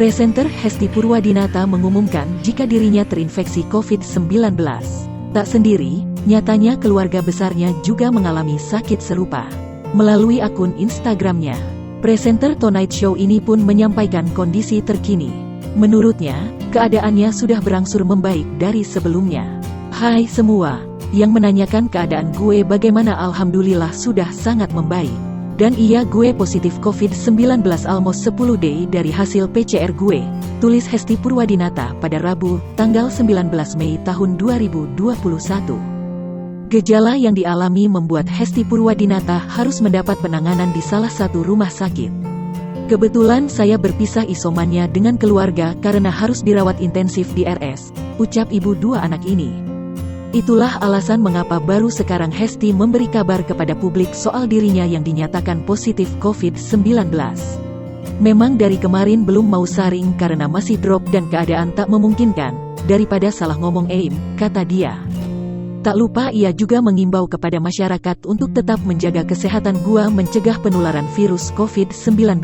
Presenter Hesti Purwadinata mengumumkan jika dirinya terinfeksi COVID-19. Tak sendiri, nyatanya keluarga besarnya juga mengalami sakit serupa. Melalui akun Instagramnya, presenter Tonight Show ini pun menyampaikan kondisi terkini. Menurutnya, keadaannya sudah berangsur membaik dari sebelumnya. Hai semua, yang menanyakan keadaan gue bagaimana, alhamdulillah sudah sangat membaik. Dan iya, gue positif COVID-19 almost 10 day dari hasil PCR gue, tulis Hesti Purwadinata pada Rabu, tanggal 19 Mei tahun 2021. Gejala yang dialami membuat Hesti Purwadinata harus mendapat penanganan di salah satu rumah sakit. Kebetulan saya berpisah isomannya dengan keluarga karena harus dirawat intensif di RS, ucap ibu dua anak ini. Itulah alasan mengapa baru sekarang Hesti memberi kabar kepada publik soal dirinya yang dinyatakan positif COVID-19. Memang dari kemarin belum mau saring karena masih drop dan keadaan tak memungkinkan, daripada salah ngomong kata dia. Tak lupa ia juga mengimbau kepada masyarakat untuk tetap menjaga kesehatan guna mencegah penularan virus COVID-19.